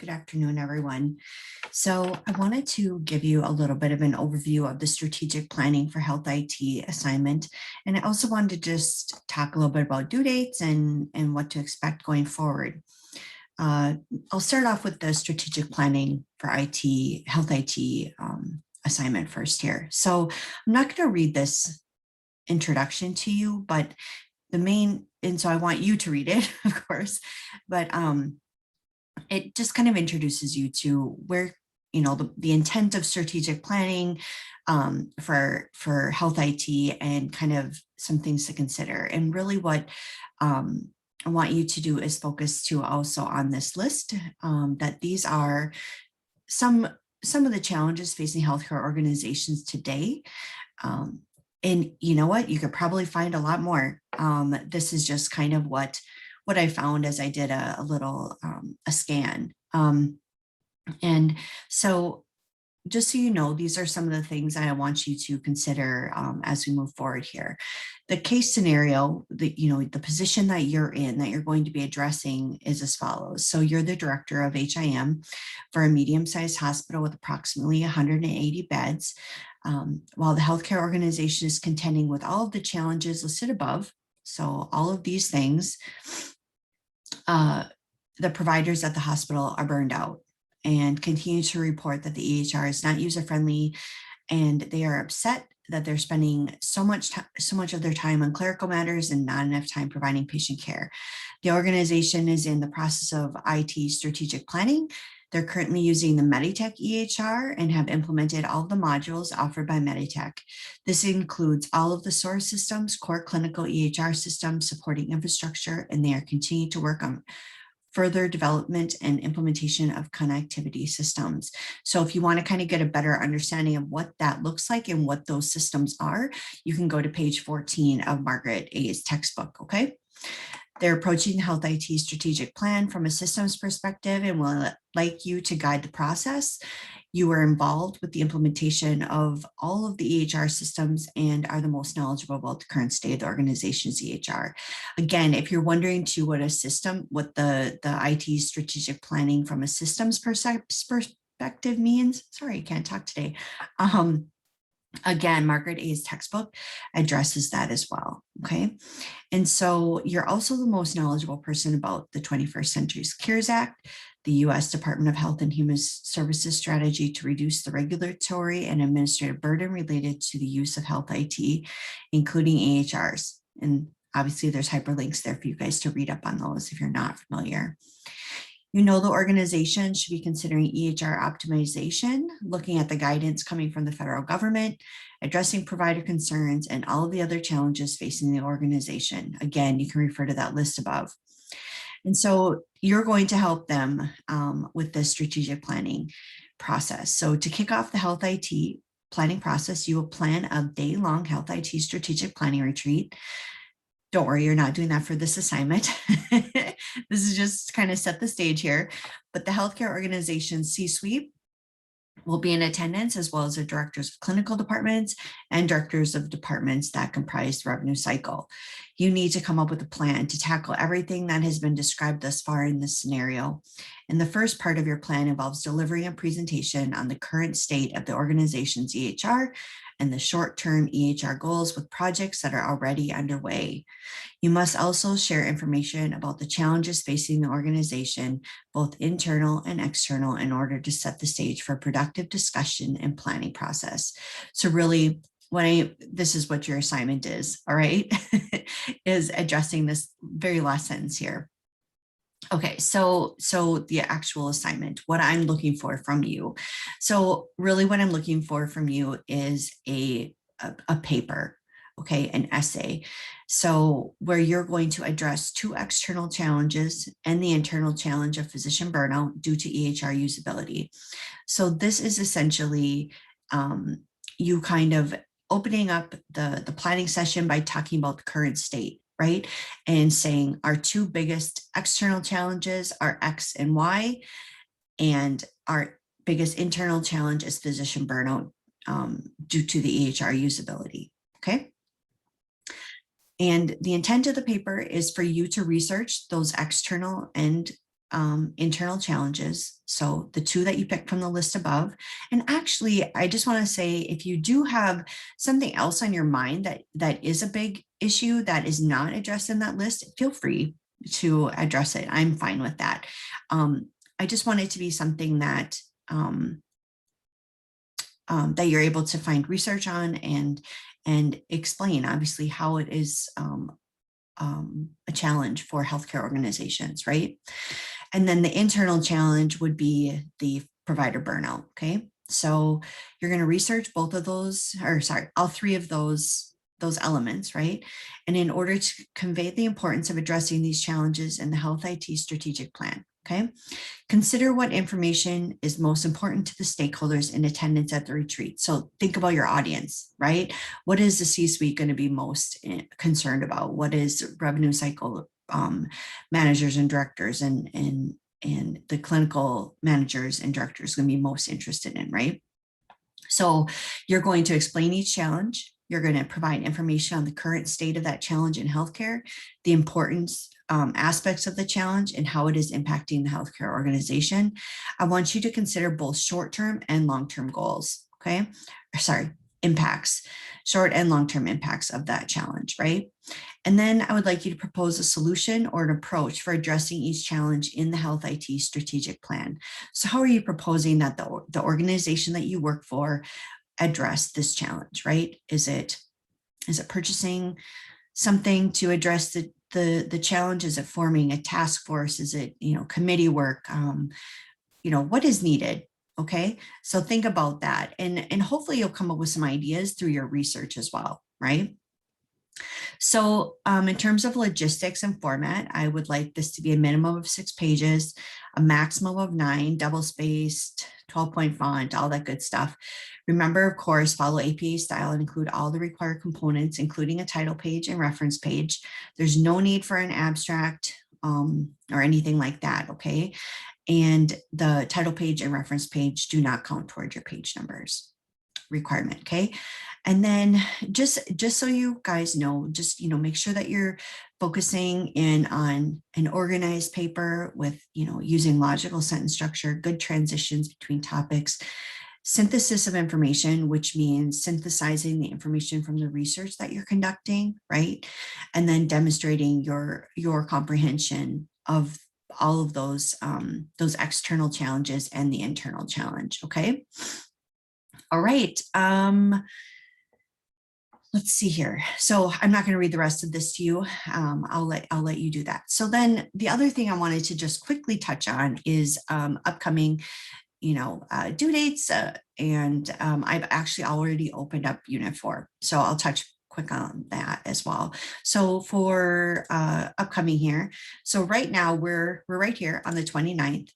Good afternoon, everyone. So I wanted to give you a little bit of an overview of the strategic planning for health IT assignment. And I also wanted to just talk a little bit about due dates and what to expect going forward. Uh, I'll start off with the strategic planning for IT, health IT assignment first here. So I'm not going to read this introduction to you, but and so I want you to read it, of course, but it just kind of introduces you to where, the intent of strategic planning for health IT and kind of some things to consider. And really what I want you to do is focus to also on this list that these are some of the challenges facing healthcare organizations today. And you know what, you could probably find a lot more. This is just kind of what I found as I did a little a scan. And so just so you know, these are some of the things that I want you to consider as we move forward here. The case scenario, the position that you're in, that you're going to be addressing is as follows. So you're the director of HIM for a medium-sized hospital with approximately 180 beds. While the healthcare organization is contending with all of the challenges listed above, so all of these things, the providers at the hospital are burned out and continue to report that the EHR is not user-friendly, and they are upset that they're spending so much of their time on clerical matters and not enough time providing patient care. The organization is in the process of IT strategic planning. They're currently using the Meditech EHR and have implemented all of the modules offered by Meditech. This includes all of the source systems, core clinical EHR systems, supporting infrastructure, and they are continuing to work on further development and implementation of connectivity systems. So if you want to kind of get a better understanding of what that looks like and what those systems are, you can go to page 14 of Margaret A's textbook, okay? They're approaching the health IT strategic plan from a systems perspective and will like you to guide the process. You are involved with the implementation of all of the EHR systems and are the most knowledgeable about the current state of the organization's EHR. Again, if you're wondering too what the IT strategic planning from a systems perspective means, sorry, I can't talk today. Again, Margaret A's textbook addresses that as well, okay? And so you're also the most knowledgeable person about the 21st Century Cures Act, the U.S. Department of Health and Human Services strategy to reduce the regulatory and administrative burden related to the use of health IT, including EHRs. And obviously there's hyperlinks there for you guys to read up on those if you're not familiar. You know, the organization should be considering EHR optimization, looking at the guidance coming from the federal government, addressing provider concerns, and all of the other challenges facing the organization. Again, you can refer to that list above. And so you're going to help them with the strategic planning process. So to kick off the health IT planning process, you will plan a day-long health IT strategic planning retreat. Don't worry, you're not doing that for this assignment. This is just kind of set the stage here. But the healthcare organization C-suite will be in attendance, as well as the directors of clinical departments and directors of departments that comprise the revenue cycle. You need to come up with a plan to tackle everything that has been described thus far in this scenario. And the first part of your plan involves delivering a presentation on the current state of the organization's EHR and the short-term EHR goals with projects that are already underway. You must also share information about the challenges facing the organization, both internal and external, in order to set the stage for a productive discussion and planning process. So really, this is what your assignment is, all right, is addressing this very last sentence here. Okay, so the actual assignment, what I'm looking for from you. So really what I'm looking for from you is a paper, okay, an essay. So where you're going to address two external challenges and the internal challenge of physician burnout due to EHR usability. So this is essentially you kind of opening up the planning session by talking about the current state, right? And saying our two biggest external challenges are X and Y, and our biggest internal challenge is physician burnout due to the EHR usability, okay? And the intent of the paper is for you to research those external and internal challenges. So the two that you picked from the list above. And actually, I just want to say, if you do have something else on your mind that is a big issue that is not addressed in that list, feel free to address it. I'm fine with that. I just want it to be something that that you're able to find research on and explain, obviously, how it is a challenge for healthcare organizations, right? And then the internal challenge would be the provider burnout, okay? So you're going to research both of those, or sorry, all three of those elements, right? And in order to convey the importance of addressing these challenges in the Health IT strategic plan, okay? Consider what information is most important to the stakeholders in attendance at the retreat. So think about your audience, right? What is the C-suite going to be most concerned about? What is revenue cycle managers and directors and the clinical managers and directors going to be most interested in, right? So you're going to explain each challenge. You're going to provide information on the current state of that challenge in healthcare, the importance aspects of the challenge, and how it is impacting the healthcare organization. I want you to consider both short-term and long-term goals, okay? Sorry, impacts, short and long-term impacts of that challenge, right? And then I would like you to propose a solution or an approach for addressing each challenge in the Health IT strategic plan. So how are you proposing that the organization that you work for address this challenge, right? Is it purchasing something to address the challenge? Is it forming a task force? Is it, committee work? What is needed? Okay, so think about that, and hopefully you'll come up with some ideas through your research as well, right? So in terms of logistics and format, I would like this to be a minimum of 6 pages, a maximum of 9, double spaced, 12-point font, all that good stuff. Remember, of course, follow APA style and include all the required components, including a title page and reference page. There's no need for an abstract or anything like that, okay? And the title page and reference page do not count towards your page numbers requirement, okay? And then just so you guys know, just, make sure that you're focusing in on an organized paper with, using logical sentence structure, good transitions between topics, synthesis of information, which means synthesizing the information from the research that you're conducting, right? And then demonstrating your comprehension of all of those external challenges and the internal challenge, okay? All right. Let's see here. So I'm not going to read the rest of this to you. I'll let you do that. So then the other thing I wanted to just quickly touch on is upcoming, due dates. And I've actually already opened up Unit 4. So I'll touch quick on that as well. So for upcoming here. So right now we're right here on the 29th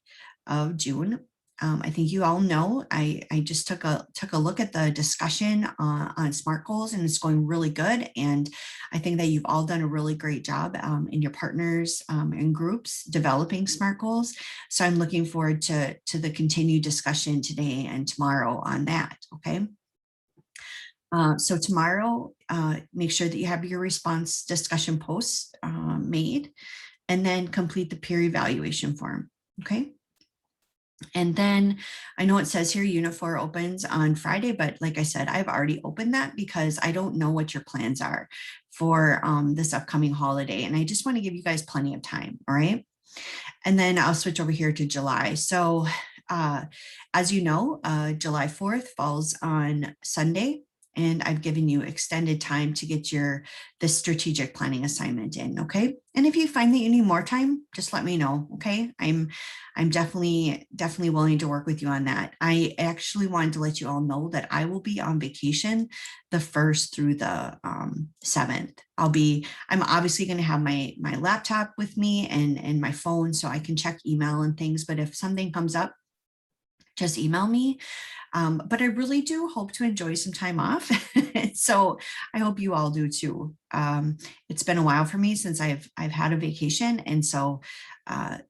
of June. I think you all know, I just took a look at the discussion on SMART goals, and it's going really good. And I think that you've all done a really great job in your partners and groups developing SMART goals. So I'm looking forward to the continued discussion today and tomorrow on that, okay? So tomorrow, make sure that you have your response discussion posts made, and then complete the peer evaluation form, okay? And then I know it says here Unit 4 opens on Friday, but like I said, I've already opened that because I don't know what your plans are for this upcoming holiday. And I just want to give you guys plenty of time, all right? And then I'll switch over here to July. So as you know, July 4th falls on Sunday. And I've given you extended time to get the strategic planning assignment in, okay? And if you find that you need more time, just let me know, okay? I'm definitely willing to work with you on that. I actually wanted to let you all know that I will be on vacation the 1st through the 7th. I'm obviously going to have my laptop with me and my phone so I can check email and things, but if something comes up, just email me. But I really do hope to enjoy some time off. So I hope you all do too. It's been a while for me since I've had a vacation. And so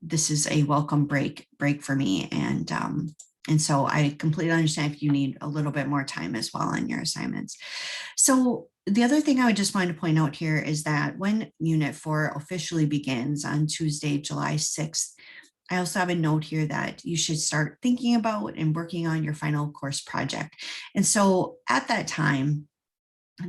this is a welcome break for me. And so I completely understand if you need a little bit more time as well on your assignments. So the other thing I would just want to point out here is that when Unit 4 officially begins on Tuesday, July 6th, I also have a note here that you should start thinking about and working on your final course project. And so at that time,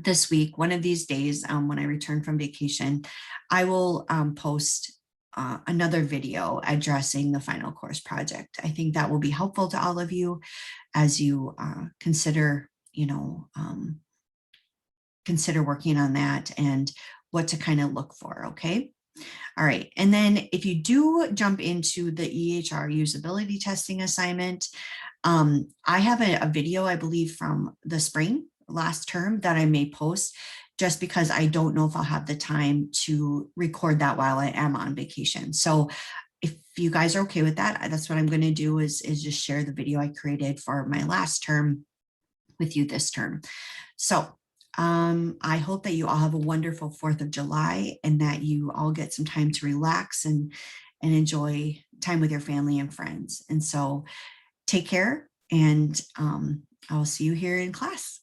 this week, one of these days, when I return from vacation, I will post another video addressing the final course project. I think that will be helpful to all of you as you consider, consider working on that and what to kind of look for, okay? All right, and then if you do jump into the EHR usability testing assignment, I have a video, I believe, from the spring last term that I may post just because I don't know if I'll have the time to record that while I am on vacation. So if you guys are okay with that, that's what I'm going to do is just share the video I created for my last term with you this term. So I hope that you all have a wonderful 4th of July and that you all get some time to relax and enjoy time with your family and friends. And so take care, and I'll see you here in class.